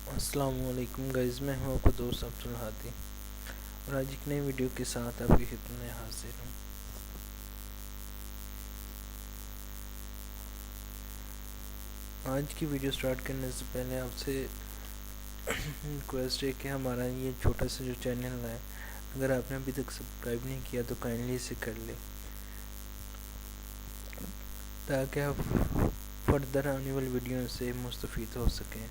السلام علیکم گائز، میں ہوں آپ کا دوست عبدالہادی اور آج ایک نئی ویڈیو کے ساتھ آپ کی خدمت میں حاضر ہوں۔ آج کی ویڈیو سٹارٹ کرنے سے پہلے آپ سے ریکویسٹ ہے کہ ہمارا یہ چھوٹا سا جو چینل ہے، اگر آپ نے ابھی تک سبسکرائب نہیں کیا تو کائنڈلی اسے کر لیں تاکہ آپ فردر آنے والی ویڈیو سے مستفید ہو سکیں۔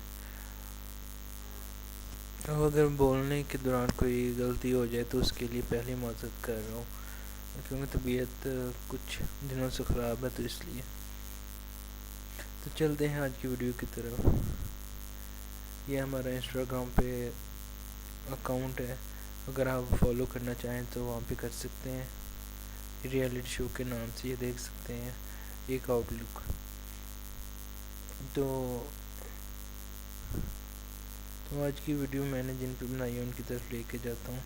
اور اگر بولنے کے دوران کوئی غلطی ہو جائے تو اس کے لیے پہلے معذرت کر رہا ہوں، کیونکہ طبیعت کچھ دنوں سے خراب ہے، تو اس لیے تو چلتے ہیں آج کی ویڈیو کی طرف۔ یہ ہمارا انسٹاگرام پہ اکاؤنٹ ہے، اگر آپ فالو کرنا چاہیں تو وہاں پہ کر سکتے ہیں۔ ریئلٹی شو کے نام سے یہ دیکھ سکتے ہیں ایک آؤٹ لک۔ تو آج کی ویڈیو میں نے جن پہ بنائی ہے ان کی طرف لے کے جاتا ہوں۔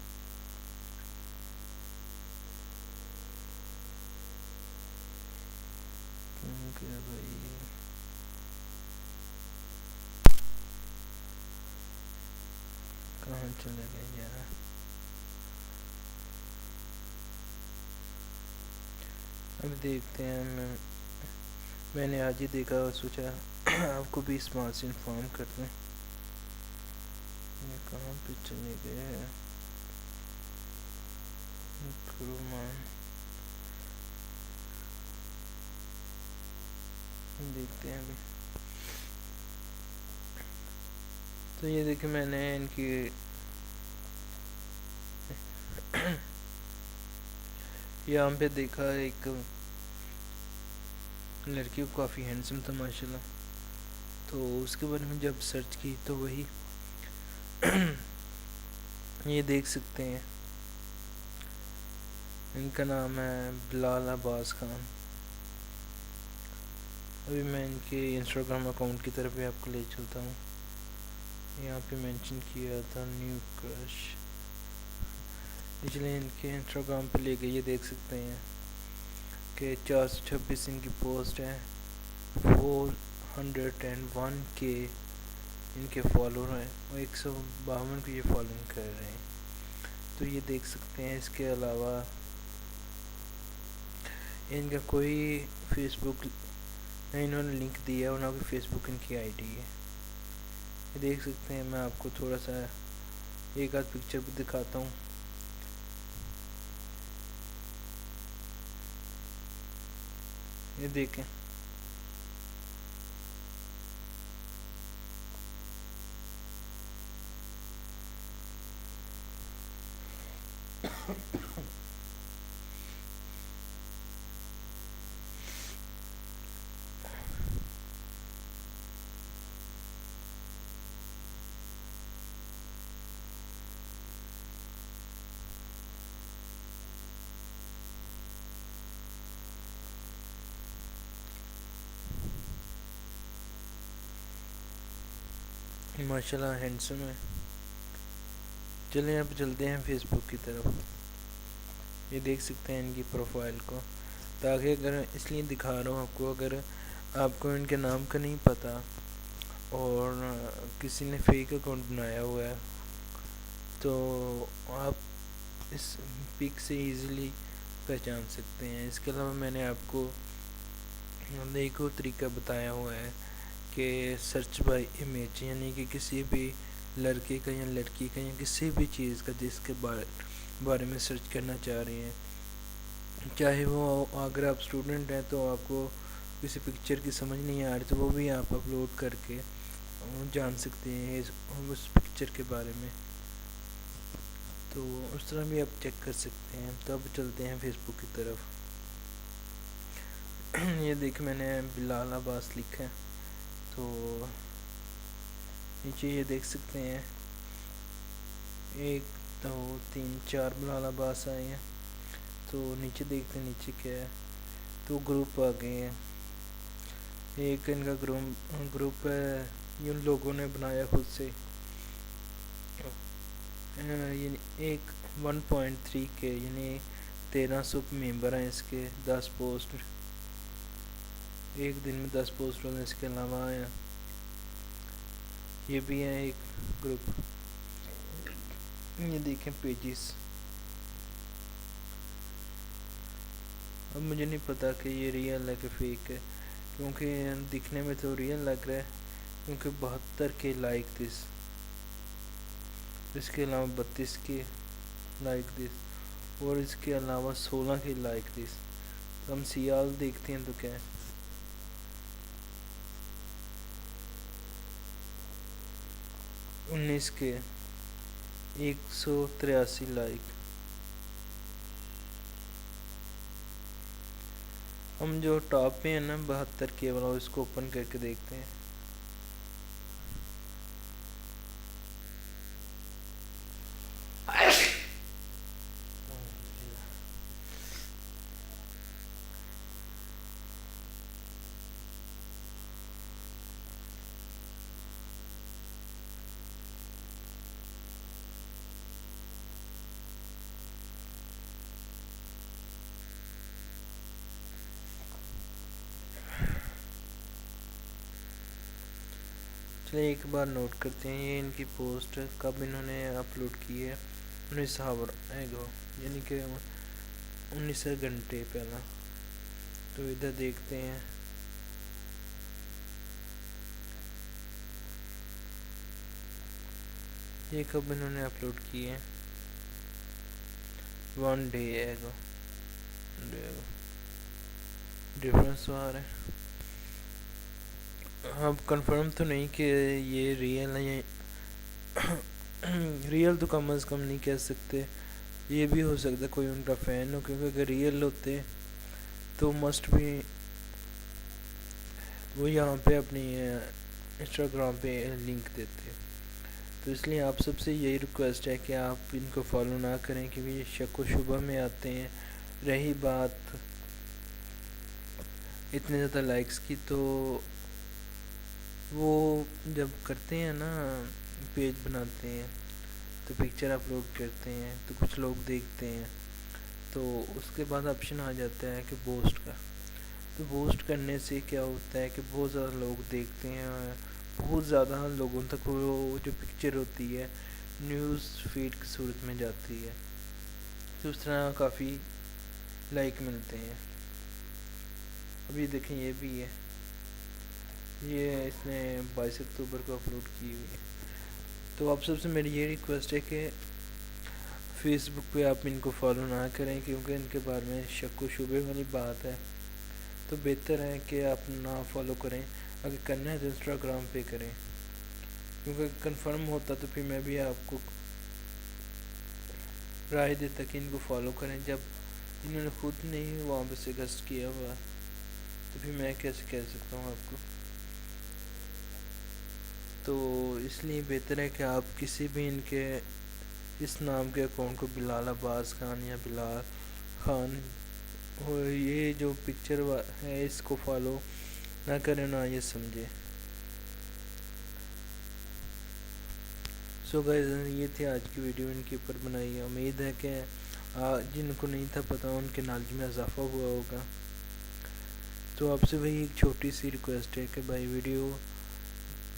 کہاں چلے گئے یار؟ اب دیکھتے ہیں۔ میں نے آج ہی دیکھا اور سوچا آپ کو بھی اس بات سے انفارم کر دوں۔ یہ کہاں پہ چلے گئے؟ دیکھتے ہیں ابھی۔ تو یہ دیکھیں، میں نے ان کی یہاں پہ دیکھا ایک لڑکی کو، کافی ہینڈسم تھا ماشاءاللہ، تو اس کے بارے میں جب سرچ کی تو وہی یہ دیکھ سکتے ہیں، ان کا نام ہے بلال عباس خان۔ ابھی میں ان کے انسٹاگرام اکاؤنٹ کی طرف بھی آپ کو لے چلتا ہوں۔ یہاں پہ مینشن کیا تھا نیو کرش، اس لیے ان کے انسٹاگرام پہ لے کے یہ دیکھ سکتے ہیں کہ 426 ان کی پوسٹ ہے، 401 کے ان کے فالوور ہیں اور 152 کو یہ فالوئنگ کر رہے ہیں، تو یہ دیکھ سکتے ہیں۔ اس کے علاوہ ان کا کوئی فیس بک نہیں انہوں نے لنک دیا اور نہ کوئی فیس بک ان کی آئی ڈی ہے، یہ دیکھ سکتے ہیں۔ میں آپ کو تھوڑا سا ایک آدھ پکچر بھی دکھاتا ہوں۔ یہ دیکھیں، ماشاءاللہ ہینڈسم ہے۔ چلیں اب چلتے ہیں فیس بک کی طرف۔ یہ دیکھ سکتے ہیں ان کی پروفائل کو، تاکہ اگر اس لیے دکھا رہا ہوں آپ کو، اگر آپ کو ان کے نام کا نہیں پتہ اور کسی نے فیک اکاؤنٹ بنایا ہوا ہے تو آپ اس پک سے ایزیلی پہچان سکتے ہیں۔ اس کے علاوہ میں نے آپ کو ایک اور طریقہ بتایا ہوا ہے کہ سرچ بائی امیج، یعنی کہ کسی بھی لڑکے کا یا لڑکی کا یا کسی بھی چیز کا جس کے بارے میں سرچ کرنا چاہ رہے ہیں، چاہے وہ اگر آپ اسٹوڈنٹ ہیں تو آپ کو کسی پکچر کی سمجھ نہیں آ رہی تو وہ بھی آپ اپلوڈ کر کے جان سکتے ہیں اس پکچر کے بارے میں، تو اس طرح بھی آپ چیک کر سکتے ہیں۔ تو اب چلتے ہیں فیس بک کی طرف۔ یہ دیکھ، میں نے بلال عباس لکھا ہے، تو نیچے یہ دیکھ سکتے ہیں 1 2 3 4 بلال عباس آئے ہیں، تو نیچے دیکھتے ہیں نیچے کیا ہے، تو گروپ آ گئے ہیں۔ ایک ان کا گروپ ہے، ان لوگوں نے بنایا خود سے، یعنی ایک 1.3 کے یعنی 1300 ممبر ہیں اس کے، 10 پوسٹ ایک دن میں 10 پوسٹ ہوتے ہیں۔ اس کے علاوہ یہ بھی ہے ایک گروپ. یہ دیکھیں پیجز. اب مجھے نہیں پتا کہ یہ ریئل ہے کہ فیک ہے، کیونکہ دکھنے میں تو ریئل لگ رہا ہے، کیونکہ 72 کے لائک دس، اس کے علاوہ 32 کے لائک دس، اور اس کے علاوہ 16 کے لائک دس. ہم سیال دیکھتے ہیں تو کیا ہے، 19 کے 183 لائک. ہم جو ٹاپ پہ ہیں نا 72 کے والا، اس کو اوپن کر کے دیکھتے ہیں. چلیے ایک بار نوٹ کرتے ہیں، یہ ان کی پوسٹ کب انہوں نے اپلوڈ کی ہے، 19 آور ایگو، یعنی کہ 19 گھنٹے پہلا. تو ادھر دیکھتے ہیں. یہ کب انہوں نے اپلوڈ کی ہے، 1 ڈے ایگو. ڈفرینس تو آ رہا ہے. اب کنفرم تو نہیں کہ یہ ریئل ہے، ریئل تو کم از کم نہیں کہہ سکتے. یہ بھی ہو سکتا ہے کوئی ان کا فین ہو، کیونکہ اگر ریئل ہوتے تو مسٹ بھی وہ یہاں پہ اپنی انسٹاگرام پہ لنک دیتے. تو اس لیے آپ سب سے یہی ریکویسٹ ہے کہ آپ ان کو فالو نہ کریں، کیونکہ یہ شک و شبہ میں آتے ہیں. رہی بات اتنے زیادہ لائکس کی، تو وہ جب کرتے ہیں نا، پیج بناتے ہیں تو پکچر اپلوڈ کرتے ہیں تو کچھ لوگ دیکھتے ہیں، تو اس کے بعد آپشن آ جاتا ہے کہ بوسٹ کا. تو بوسٹ کرنے سے کیا ہوتا ہے کہ بہت زیادہ لوگ دیکھتے ہیں، بہت زیادہ لوگوں تک وہ جو پکچر ہوتی ہے نیوز فیڈ کی صورت میں جاتی ہے. تو اس طرح کافی لائک ملتے ہیں. ابھی دیکھیں یہ بھی ہے، یہ اس نے 22 اکتوبر کو اپلوڈ کی ہوئی ہے. تو آپ سب سے میری یہ ریکویسٹ ہے کہ فیس بک پہ آپ ان کو فالو نہ کریں، کیونکہ ان کے بارے میں شک و شبے والی بات ہے. تو بہتر ہے کہ آپ نہ فالو کریں. اگر کرنا ہے تو انسٹاگرام پہ کریں، کیونکہ کنفرم ہوتا تو پھر میں بھی آپ کو رائے دیتا کہ ان کو فالو کریں. جب انہوں نے خود نہیں وہاں پہ سجیسٹ کیا ہوا تو پھر میں کیسے کہہ سکتا ہوں آپ کو. تو اس لیے بہتر ہے کہ آپ کسی بھی ان کے اس نام کے اکاؤنٹ کو بلال عباس خان یا بلال خان، اور یہ جو پکچر ہے اس کو فالو نہ کریں، نہ یہ سمجھے. سو گائز، یہ تھی آج کی ویڈیو ان کے اوپر بنائی ہے. امید ہے کہ جن کو نہیں تھا پتہ ان کے نالج میں اضافہ ہوا ہوگا. تو آپ سے وہی ایک چھوٹی سی ریکویسٹ ہے کہ بھائی ویڈیو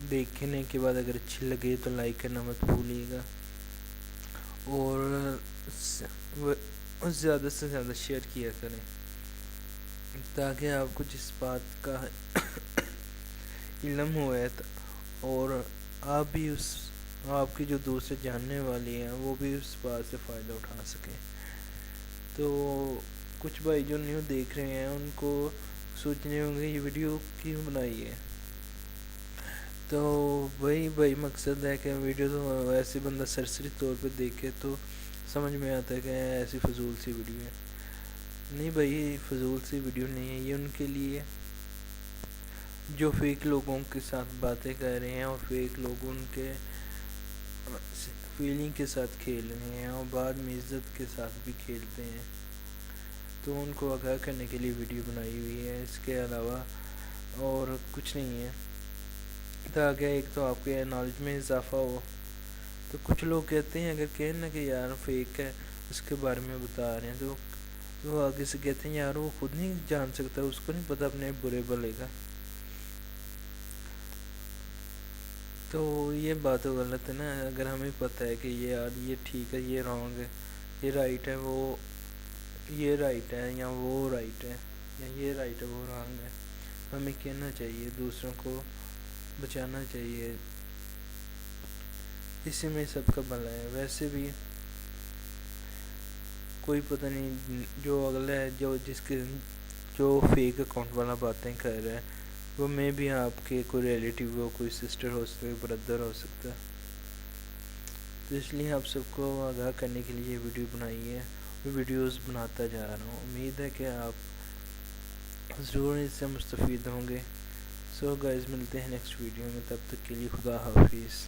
دیکھنے کے بعد اگر اچھی لگے تو لائک کرنا مت بھولیے گا، اور زیادہ سے زیادہ شیئر کیا کریں، تاکہ آپ کو جس بات کا علم ہوا ہے اور آپ بھی آپ کی جو دوسرے جاننے والی ہیں وہ بھی اس بات سے فائدہ اٹھا سکیں. تو کچھ بھائی جو نیو دیکھ رہے ہیں ان کو سوچنے ہوں گے یہ ویڈیو کیوں بنائی ہے. تو وہی مقصد ہے کہ ویڈیو تو ایسے بندہ سرسری طور پہ دیکھے تو سمجھ میں آتا ہے کہ ایسی فضول سی ویڈیو ہے. نہیں بھائی، فضول سی ویڈیو نہیں ہے. یہ ان کے لیے جو فیک لوگوں کے ساتھ باتیں کر رہے ہیں اور فیک لوگ ان کے فیلنگ کے ساتھ کھیل رہے ہیں اور بعد میں عزت کے ساتھ بھی کھیلتے ہیں، تو ان کو آگاہ کرنے کے لیے ویڈیو بنائی ہوئی ہے. اس کے علاوہ اور کچھ نہیں ہے، تاکہ ایک تو آپ کے نالج میں اضافہ ہو. تو کچھ لوگ کہتے ہیں اگر کہیں نا کہ یار فیک ہے اس کے بارے میں بتا رہے ہیں، تو وہ آگے سے کہتے ہیں یار وہ خود نہیں جان سکتا، اس کو نہیں پتہ اپنے برے بھلے کا. تو یہ بات تو غلط ہے نا. اگر ہمیں پتہ ہے کہ یہ یار یہ ٹھیک ہے یہ رانگ ہے، یہ رائٹ ہے وہ یہ رائٹ ہے یا وہ رائٹ ہے، یا یہ رائٹ ہے وہ رانگ ہے، ہمیں کہنا چاہیے، دوسروں کو بچانا چاہیے، اسی میں سب کا بھلا ہے. ویسے بھی کوئی پتہ نہیں جو اگلا ہے جو فیک اکاؤنٹ والا باتیں کر رہا ہے وہ میں بھی آپ کے کوئی ریلیٹیو ہو، کوئی سسٹر ہو سکتا ہے، بردر ہو سکتا ہے. تو اس لیے آپ سب کو آگاہ کرنے کے لیے ویڈیو بنائی ہے، ویڈیوز بناتا جا رہا ہوں. امید ہے کہ آپ ضرور اس سے مستفید ہوں گے. سو گائز ملتے ہیں نیکسٹ ویڈیو میں، تب تک کے لیے خدا حافظ.